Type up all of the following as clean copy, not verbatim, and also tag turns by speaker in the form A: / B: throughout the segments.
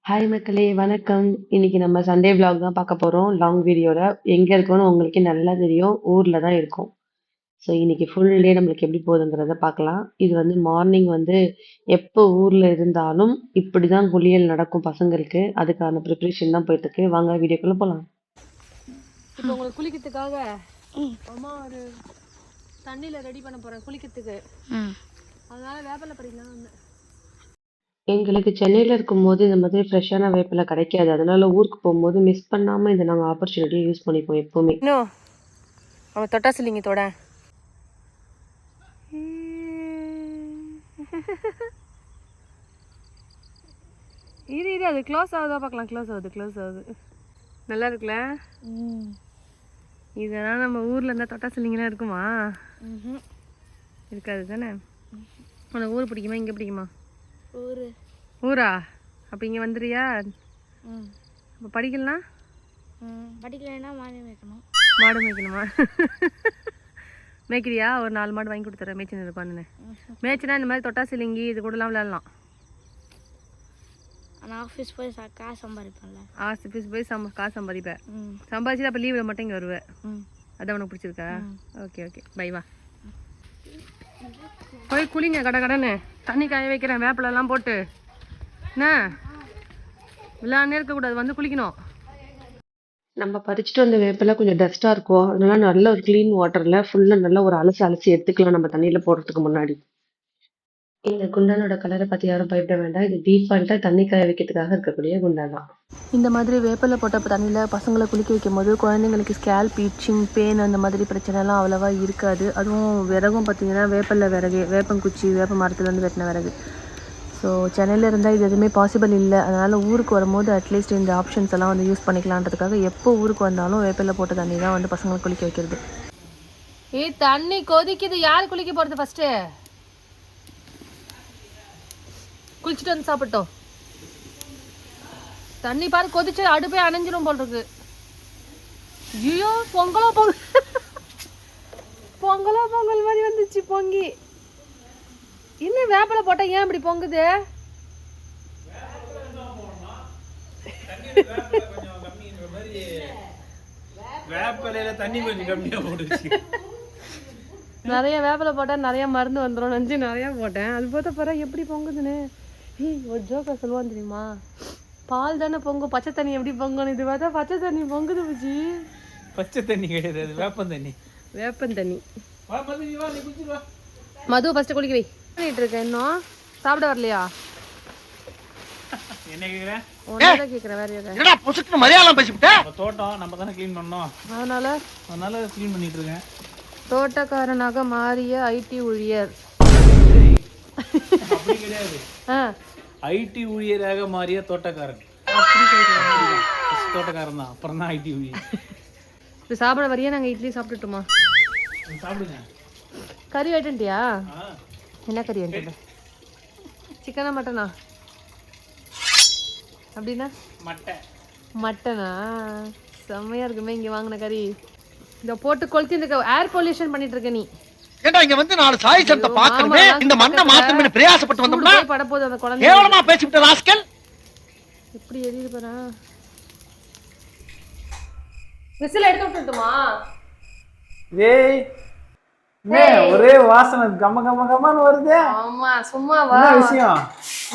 A: Hi மக்களே! வணக்கம். இன்னைக்கு நம்ம சண்டே விளாக் தான் பார்க்க போறோம். லாங் வீடியோல. எங்க இருக்கோம்னு உங்களுக்கே நல்லா தெரியும். ஊர்ல தான் இருக்கோம். ஸோ இன்னைக்கு ஃபுல் டே நம்மளுக்கு எப்படி போகுதுங்கிறத பார்க்கலாம். இது வந்து மார்னிங் வந்து எப்போ ஊர்ல இருந்தாலும் இப்படிதான் குளியல் நடக்கும் பசங்களுக்கு. அதுக்கான ப்ரிப்பரேஷன் தான் போயிட்டுருக்கு. வாங்க வீடியோக்குள்ள போலாம்.
B: இப்போ உங்களுக்கு குளிக்கிறதுக்காக அம்மா ஒரு தண்ணியில் ரெடி பண்ண போகிறேன் குளிக்கிறதுக்கு. அதனால வேப்பிலை படிக்கலாம் வந்தேன்.
A: எங்களுக்கு சென்னையில இருக்கும்போது இந்த மாதிரி ஃப்ரெஷ்ஷான வேப்பில கிடைக்காது. அதனால ஊருக்கு போகும்போது மிஸ் பண்ணாம இத நாங்க ஆப்பர்ச்சுனிட்டிய யூஸ் பண்ணிப்போம் எப்பவுமே.
B: இன்னும் அவன் தொட்டா சில்லிங்க தொட இரு அது க்ளோஸ் ஆகுதா பார்க்கலாம். க்ளோஸ் ஆகுது. நல்லா இருக்குல்ல? இதெல்லாம் நம்ம ஊரில் இருந்தால் தொட்டா சில்லிங்கெல்லாம் இருக்குமா? இருக்காது தானே? உனக்கு ஊர் பிடிக்குமா இங்கே பிடிக்குமா? ஊரா? அப்போ இங்கே வந்துடுறியா? அப்போ படிக்கலாம்
C: படிக்கலைன்னா மாடு மேய்க்கணும்.
B: மாடு மேய்க்கணுமா? மேய்க்கிறியா? ஒரு 4 மாடு வாங்கி கொடுத்துறேன் மேய்ச்சின்னு இருப்பான்னு. மேய்ச்சினா இந்த மாதிரி தொட்டா சிலிங்கி இது கூடலாம் விளையாடலாம்.
C: ஆனால் ஆஃபீஸ் போய் காசு சம்பாதிப்பேன்ல.
B: ஆஃபீஸ் போய் காசு சம்பாதிப்பேன். சம்பாதிச்சு அப்போ லீவில் மட்டும் இங்கே வருவேன். அதான் உனக்கு பிடிச்சிருக்கா? ஓகே பை வா. போய் குளிங்க கடன்னு. தண்ணி காய வைக்கிறேன் வேப்பிலெல்லாம் போட்டு. என்ன விளையாடனே இருக்கக்கூடாது, வந்து குளிக்கணும்.
A: நம்ம பறிச்சுட்டு வந்த வேப்பில கொஞ்சம் டஸ்டா இருக்கும். அதனால நல்ல ஒரு கிளீன் வாட்டர்ல ஃபுல்லா நல்லா ஒரு அலசி எடுத்துக்கலாம் நம்ம தண்ணியில போடுறதுக்கு முன்னாடி. இந்த குண்டானோட கலரை பத்தி யாரும் பயப்பட வேண்டாம். இது டிஃபால்ட்டா தண்ணி காய வைக்கிறதுக்காக இருக்கக்கூடிய குண்டான் தான்.
B: இந்த மாதிரி வேப்பிலை போட்ட தண்ணியில் பசங்களை குளிக்க வைக்கும் போது குழந்தைங்களுக்கு ஸ்கேல்ப் இச்சிங் பெயின் அந்த மாதிரி பிரச்சனைலாம் அவ்வளோவா இருக்காது. அதுவும் விறகும் பார்த்தீங்கன்னா வேப்பிலை விறகு, வேப்பங்குச்சி, வேப்ப மரத்துலேருந்து வெட்டின விறகு. ஸோ சென்னையில் இருந்தால் இது எதுவுமே பாசிபிள் இல்லை. அதனால் ஊருக்கு வரும்போது அட்லீஸ்ட் இந்த ஆப்ஷன்ஸ் எல்லாம் வந்து யூஸ் பண்ணிக்கலான்றதுக்காக எப்போ ஊருக்கு வந்தாலும் வேப்பிலை போட்ட தண்ணி தான் வந்து பசங்களை குளிக்க வைக்கிறது. தண்ணி கொதிக்குது. யார் குளிக்க போகிறது ஃபஸ்ட்டு? குளிச்சுட்டு வந்து சாப்பிட்டோம். தண்ணி பாரு கொதிச்சு அடுப்பே அணைஞ்சிரும் போல் இருக்கு. ஐயோ பொங்கல் மாதிரி வந்துச்சு பொங்கி. இன்னும் வேப்பிலை போட்டா ஏன் இப்படி பொங்குது? நிறைய வேப்பிலை போட்டா நிறைய மருந்து வந்துடும் நினச்சி நிறைய போட்டேன். அது போட்ட பிறகு எப்படி பொங்குதுன்னு ஒரு ஜோக்கா சொல்லுவான் தெரியுமா? பால் தானே பொங்கும், பச்சை தண்ணி எப்படி பொங்கணும்? இது பார்த்தா பச்சை தண்ணி பொங்குது பூச்சி.
D: பச்சை தண்ணி கிடையாது, வேப்பந்தண்ணி.
B: மது ஃபர்ஸ்ட் குளிக்க வை. பண்ணிட்டு இருக்கேன். இன்னும் சாப்பிட வரலையா?
D: என்ன கேக்குறேன்?
B: ஒன்னதான் கேக்குறேன். வேற ஏதாவது
D: என்னடா புசுக்கு மலையாளம் பேசிவிட்ட? தோட்டம் நம்ம தானே க்ளீன் பண்ணோம். அதனால க்ளீன் பண்ணிட்டு இருக்கேன்.
B: தோட்டக்காரனாக மாறிய ஐடி ஊழியர்.
D: அப்படி கிடையாது. ஐடி ஊழியராக மாறிய தோட்டக்காரன். தோட்டக்காரன் தான், அப்புறம் தான் ஐடி ஊழியர்.
B: இப்போ சாப்பிட வரையா? நாங்கள் இட்லி சாப்பிட்டுட்டோமா?
D: சாப்பிடுங்க.
B: கறி வெட்டியா? என்ன கறி வெட்டு? சிக்கனா மட்டனா? அப்படின்னா மட்டனா? செம்மையா இருக்குமே இங்கே வாங்கின கறி. இதை போட்டு கொளுத்தி இந்த ஏர் பொல்யூஷன் பண்ணிட்டு இருக்க நீ.
E: ஏண்டா இங்க வந்து நாலு சாய் சப்த பாக்கணுமே, இந்த மண்ணை மாத்தணும்னு பிரயாசப்பட்டு வந்தோம்னா
B: படப்போது அந்த குழந்தை
E: கேவலமா பேசிவிட்ட ராஸ்கல்.
B: எப்படி எரியுது பாரு. விசில் எடுத்து விட்டுட்டுமா?
D: ஏய் ஒரே வாசனை கம கம கமன்னு வருது.
B: ஆமா சும்மா வா.
D: என்ன விஷயம்?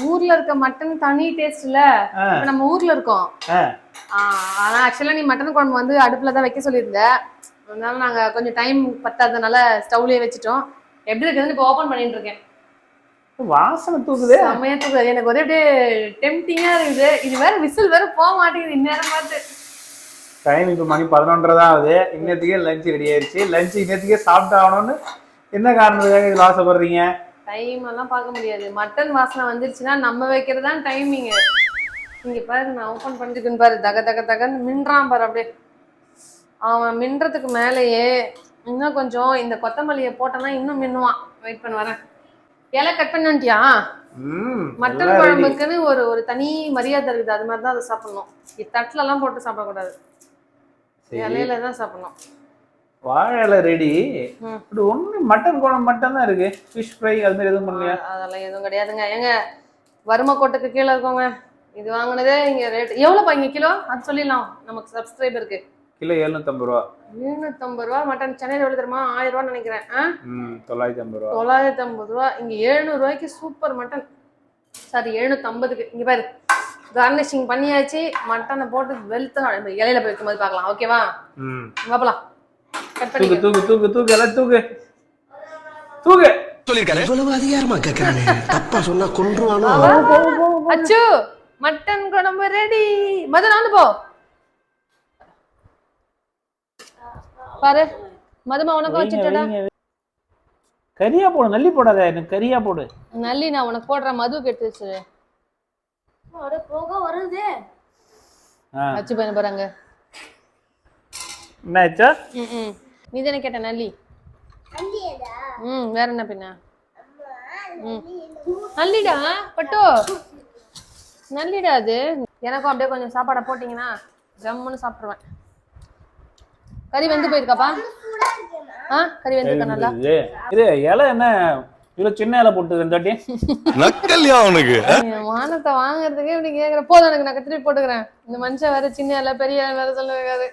B: ஊர்ல இருக்க மட்டன் தனி டேஸ்ட்ல. நம்ம ஊர்ல இருக்கோம். ஆனா ஆக்சுவலா நீ மட்டன் குழம்பு வந்து அடுப்புல தான் வைக்க சொல்லியிருந்த. அதனால நாங்க கொஞ்சம் டைம் பத்தாதனால ஸ்டவ்லயே வச்சுட்டோம். எப்படி இருக்குதுன்னு இப்போ ஓபன் பண்ணிட்டு இருக்கேன்.
D: வாசனை தூக்குது.
B: செம்மையா தூக்குது. எனக்கு ஒரே அப்படியே டெம்டிங்கா இருக்குது. இது வேற விசில் வேற போக மாட்டேங்குது இந்நேரம் பார்த்து.
D: டைம் இப்போ மணி 11:30 தான் ஆகுது. இன்னத்துக்கே லஞ்ச் ரெடி ஆயிடுச்சு. லஞ்ச் இன்னத்துக்கே சாப்பிட்டு ஆகணும்னு என்ன காரணத்துக்காக இதில் ஆசைப்படுறீங்க?
B: டைம் எல்லாம் பார்க்க முடியாது. மட்டன் வாசனை வந்துருச்சுன்னா நம்ம வைக்கிறது தான் டைமிங். இங்க பாரு நான் ஓபன் பண்ணிருக்கேன்னு பாரு. தகன்னு மின்றான் பாரு. அப்படியே அவன் மின்றதுக்கு மேலேயே இன்னும் கொஞ்சம் இந்த கொத்தமல்லியை போட்டோன்னா இன்னும் மின்னுவான். வெயிட் பண்ண வரேன். இலை கட் பண்ணிட்டியா? மட்டன் குழம்புக்குன்னு ஒரு தனி மரியாதை இருக்குது. அது மாதிரி தான் அதை சாப்பிடணும். தட்டுல எல்லாம் போட்டு சாப்பிடக்கூடாது. இலையில தான் சாப்பிடணும்.
D: வாழை இலை ரெடி. ஒண்ணு மட்டன் குழம்பு மட்டும் தான் இருக்கு. ஃபிஷ் ஃப்ரை அது மாதிரி எதுவும் பண்ணலையா?
B: அதெல்லாம் எதுவும் கிடையாதுங்க. ஏங்க வறுமை கோட்டுக்கு கீழே இருக்கோங்க. இது வாங்கினதே இங்க ரேட் எவ்வளோப்பா இங்க கிலோ அது சொல்லிடலாம் நமக்கு சப்ஸ்கிரைபருக்கு.
D: கிலோ 750 ரூபா.
B: 750 ரூபா மட்டன். சென்னையில் எவ்வளோ தெரியுமா? 1000 ரூபான்னு நினைக்கிறேன்.
D: 950 ரூபா.
B: 950 ரூபா. இங்க 700 ரூபாய்க்கு சூப்பர் மட்டன். சாரி 750க்கு. இங்க பாரு கார்னிஷிங் பண்ணியாச்சு. மட்டனை போட்டு வெளுத்த இலையில போய் வைக்கும்போது பார்க்கலாம். ஓகேவா? பார்க்கலாம். கட் பண்ணி
D: தூக்கு தூக்கு தூக்கு தூக்கு எல்லாம் தூக்கு தூக்கு
E: சொல்லிருக்காரு.
F: இவ்வளவு அதிகாரமா கேக்குறானே, தப்பா சொன்னா கொன்றுவானோ.
B: அச்சு மட்டன் குழம்பு ரெடி. மது நான் போ பாரு. மதுமா உனக்கு வச்சுட்டா
D: கரியா போடு, நல்லி போடாத, எனக்கு கரியா போடு.
B: நல்லி நான் உனக்கு போடுறேன். மதுவுக்கு எடுத்து வச்சு
C: போக வருது.
B: வச்சு போய் பாருங்க.
D: என்ன ஆச்சா?
B: நீ தானே கேட்ட நல்லி. வேற என்ன பின்ன? நல்லிடா பட்டோ, நல்லிடா அது. எனக்கும் அப்படியே கொஞ்சம் சாப்பாடை போட்டீங்கன்னா ஜம்முன்னு சாப்பிடுவேன். கறி வெந்து போயிருக்காப்பா? கறி வெந்துருக்கா நல்லா?
D: இது இலை என்ன இவ்வளவு சின்ன இலை போட்டு இருந்தாட்டி
E: நக்கல்யா அவனுக்கு.
B: வானத்தை வாங்குறதுக்கே இப்படி கேக்குற. போதும் எனக்கு, நான் திருப்பி போட்டுக்கிறேன். இந்த மனுஷன் வேற சின்ன இலை பெரிய இலை வேற சொல்லுவாரு.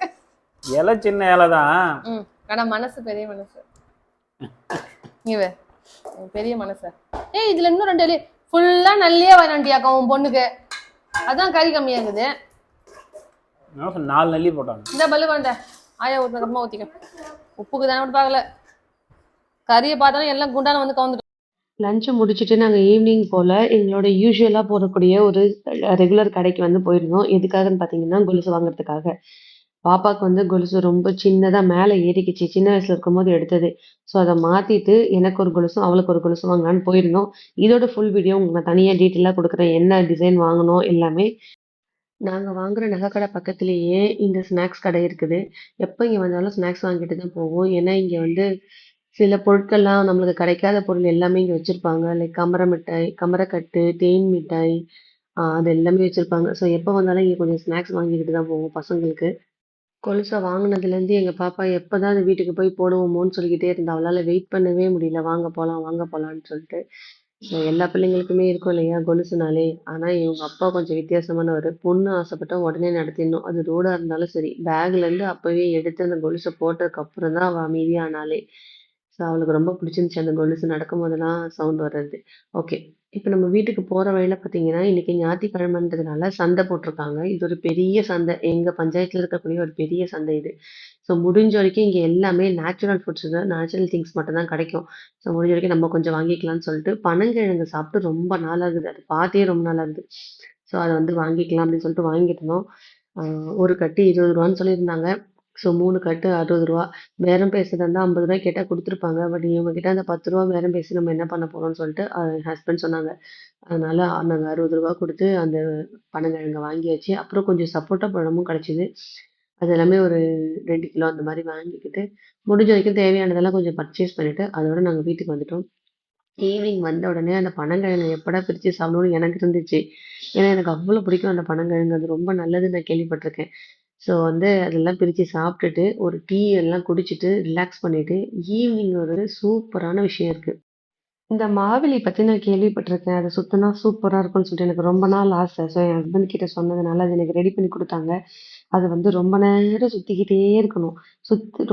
D: இலை சின்ன இலை தான்.
B: ஆனா மனசு பெரிய மனசு. இவ பெரிய மனசு. இதுல இன்னும் 2 இலை ஃபுல்லா நல்லியே வரண்டியாக்கா உன் பொண்ணுக்கு. அதான் கறி கம்மியாகுது.
D: 4 நல்லி போட்டாங்க.
B: இந்த பல்லு கொண்ட ஆயா ஊத்துன கம்மா ஊத்திக்க. உப்புக்கு தானே விட்டு பார்க்கல. கறியை பார்த்தாலும் எல்லாம் குண்டான வந்து கவுந்துட்டோம்.
A: லஞ்சை முடிச்சுட்டு நாங்கள் ஈவினிங் போல் எங்களோட யூஸ்வலாக போகக்கூடிய ஒரு ரெகுலர் கடைக்கு வந்து போயிருந்தோம். எதுக்காகன்னு பார்த்தீங்கன்னா கொலுசு வாங்குறதுக்காக. பாப்பாவுக்கு வந்து கொலுசு ரொம்ப சின்னதாக மேலே ஏறிக்கிச்சு. சின்ன வயசில் இருக்கும்போது எடுத்தது. ஸோ அதை மாற்றிட்டு எனக்கு ஒரு கொலுசும் அவளுக்கு ஒரு கொலுசும் வாங்கலான்னு போயிருந்தோம். இதோட ஃபுல் வீடியோ உங்களுக்கு நான் தனியாக டீட்டெயிலாக கொடுக்குறேன். என்ன டிசைன் வாங்கணும் எல்லாமே. நாங்கள் வாங்குகிற நகைக்கடை பக்கத்துலேயே இந்த ஸ்நாக்ஸ் கடை இருக்குது. எப்போ இங்கே வந்தாலும் ஸ்நாக்ஸ் வாங்கிட்டு தான் போவோம். ஏன்னா இங்கே வந்து சில பொருட்கள்லாம் நம்மளுக்கு கிடைக்காத பொருள் எல்லாமே இங்கே வச்சுருப்பாங்க. லைக் கமர மிட்டாய், கமரக்கட்டு, தேன் மிட்டாய், அது எல்லாமே வச்சுருப்பாங்க. ஸோ எப்போ வந்தாலும் இங்கே கொஞ்சம் ஸ்நாக்ஸ் வாங்கிக்கிட்டு தான் போவோம் பசங்களுக்கு. கொலுசை வாங்கினதுலேருந்து எங்கள் பாப்பா எப்போ தான் அது வீட்டுக்கு போய் போடுவோமோன்னு சொல்லிக்கிட்டே இருந்தா. அவளால் வெயிட் பண்ணவே முடியல. வாங்க போகலாம் வாங்க போகலான்னு சொல்லிட்டு. ஸோ எல்லா பிள்ளைங்களுக்குமே இருக்கும் இல்லையா கொலுசுனாலே. ஆனால் இவங்க அப்பா கொஞ்சம் வித்தியாசமானவர். பொண்ணு ஆசைப்பட்டா உடனே நடத்திடணும். அது ரோடாக இருந்தாலும் சரி. பேக்லேருந்து அப்போவே எடுத்து அந்த கொலுசை போட்டதுக்கப்புறம் தான் அவள் அமைதியானாலே. ஸோ அவளுக்கு ரொம்ப பிடிச்சிருந்துச்சு அந்த கொலுசு நடக்கும்போதெல்லாம் சவுண்ட் வர்றது. ஓகே, இப்போ நம்ம வீட்டுக்கு போகிற வழியில் பார்த்தீங்கன்னா இன்றைக்கி ஞாயிற்றுக்கிழமைன்றதுனால சந்தை போட்டிருக்காங்க. இது ஒரு பெரிய சந்தை. எங்கள் பஞ்சாயத்தில் இருக்கக்கூடிய ஒரு பெரிய சந்தை இது. ஸோ முடிஞ்ச வரைக்கும் இங்கே எல்லாமே நேச்சுரல் ஃபுட்ஸு தான், நேச்சுரல் திங்ஸ் மட்டும் தான் கிடைக்கும். ஸோ முடிஞ்ச வரைக்கும் நம்ம கொஞ்சம் வாங்கிக்கலாம்னு சொல்லிட்டு பனங்கிழங்கு சாப்பிட்டு ரொம்ப நாளாகுது. அது பார்த்தே ரொம்ப நாளாகுது. ஸோ அதை வந்து வாங்கிக்கலாம் அப்படின்னு சொல்லிட்டு வாங்கிட்டு இருந்தோம். ஒரு கட்டு 20 ரூபான்னு சொல்லியிருந்தாங்க. ஸோ 3 கட்டு 60 ரூபா. பேரம் பேசுறதா இருந்தால் 50 ரூபாய் கேட்டால் கொடுத்துருப்பாங்க. பட் இவங்க கிட்ட அந்த 10 ரூபா பேரம் பேசி நம்ம என்ன பண்ண போகிறோம்னு சொல்லிட்டு என் ஹஸ்பண்ட் சொன்னாங்க. அதனால நாங்கள் 60 ரூபா கொடுத்து அந்த பனங்கிழங்கை வாங்கியாச்சு. அப்புறம் கொஞ்சம் சப்போட்டா பழமும் கிடச்சிது. அது எல்லாமே ஒரு 2 கிலோ அந்த மாதிரி வாங்கிக்கிட்டு முடிஞ்ச வரைக்கும் தேவையானதெல்லாம் கொஞ்சம் பர்ச்சேஸ் பண்ணிவிட்டு அதோட நாங்கள் வீட்டுக்கு வந்துட்டோம். ஈவினிங் வந்த உடனே அந்த பனங்கிழங்கை எப்படா பிரித்து சாப்பிடணும்னு எனக்கு இருந்துச்சு. ஏன்னா எனக்கு அவ்வளோ பிடிக்கும் அந்த பனங்கிழங்கு. அது ரொம்ப நல்லதுன்னு நான் கேள்விப்பட்டிருக்கேன். ஸோ வந்து அதெல்லாம் பிரித்து சாப்பிட்டுட்டு ஒரு டீ எல்லாம் குடிச்சிட்டு ரிலாக்ஸ் பண்ணிவிட்டு ஈவினிங் ஒரு சூப்பரான விஷயம் இருக்குது. இந்த மாவேலி பற்றி நான் கேள்விப்பட்டிருக்கேன். அதை சுற்றினா சூப்பராக இருக்கும்னு சொல்லிட்டு எனக்கு ரொம்ப நாள் ஆசை. ஸோ என் ஹஸ்பண்ட் கிட்ட சொன்னதுனால அது எனக்கு ரெடி பண்ணி கொடுத்தாங்க. அது வந்து ரொம்ப நேரம் சுற்றிக்கிட்டே இருக்கணும்.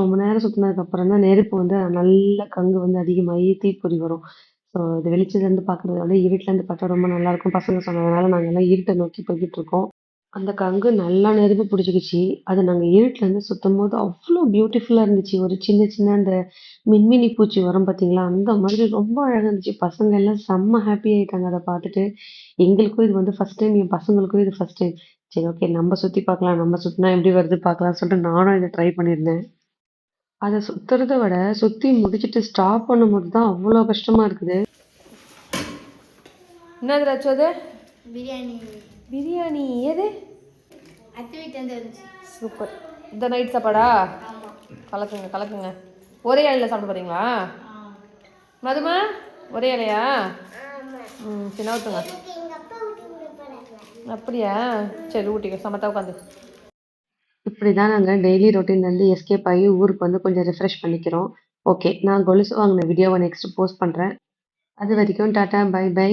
A: ரொம்ப நேரம் சுற்றினதுக்கப்புறம் தான் நெருப்பு வந்து நல்லா கங்கு வந்து அதிகமாகி தீப்பொறி வரும். ஸோ இது வெளிச்சத்துலேருந்து பார்க்குறத விட இருட்டிலேருந்து பார்த்தா ரொம்ப நல்லாயிருக்கும். பசங்க சொன்னதுனால நாங்கள் எல்லாம் இருட்டை நோக்கி போய்கிட்டு இருக்கோம். அந்த கங்கு நல்லா நெருப்பு பிடிச்சிக்கிச்சு. அது நாங்கள் இருட்டிலேருந்து சுற்றும்போது அவ்வளோ பியூட்டிஃபுல்லாக இருந்துச்சு. ஒரு சின்ன சின்ன அந்த மின்மினி பூச்சி வரும் பார்த்தீங்களா, அந்த மாதிரி ரொம்ப அழகாக இருந்துச்சு. பசங்க எல்லாம் செம்ம ஹாப்பி ஆகிட்டாங்க அதை பார்த்துட்டு. எங்களுக்கும் இது வந்து ஃபஸ்ட் டைம், என் பசங்களுக்கும் இது ஃபஸ்ட் டைம். சரி ஓகே, நம்ம சுற்றி பார்க்கலாம், நம்ம சுற்றினா எப்படி வருது பார்க்கலாம்னு சொல்லிட்டு நானும் இதை ட்ரை பண்ணியிருந்தேன். அதை சுற்றுறத விட சுற்றி முடிச்சுட்டு ஸ்டாப் பண்ணும்போது தான் அவ்வளோ கஷ்டமாக இருக்குது.
B: என்னது ராச்சு அது?
C: பிரியாணி.
B: பிரியாணி எது?
C: அத்தை வீட்டிலேருந்து இருந்துச்சு.
B: சூப்பர். இந்த நைட் சாப்பாடா? கலக்குங்க கலக்குங்க. ஒரே இலையில் சாப்பிட போகிறீங்களா மதுமா? ஒரே இலையா? சின்ன ஊற்றுங்க. அப்படியா? சரி ஊட்டிக்க, சமத்தா உட்காந்து. இப்படி தான் நாங்கள் டெய்லி ரொட்டீன்லேருந்து எஸ்கேப் ஆகி ஊருக்கு வந்து கொஞ்சம் ரிஃப்ரெஷ் பண்ணிக்கிறோம். ஓகே, நான் கொலுசு வாங்கின வீடியோவை நெக்ஸ்ட் போஸ்ட் பண்ணுறேன். அது வரைக்கும் டாட்டா, பை பை.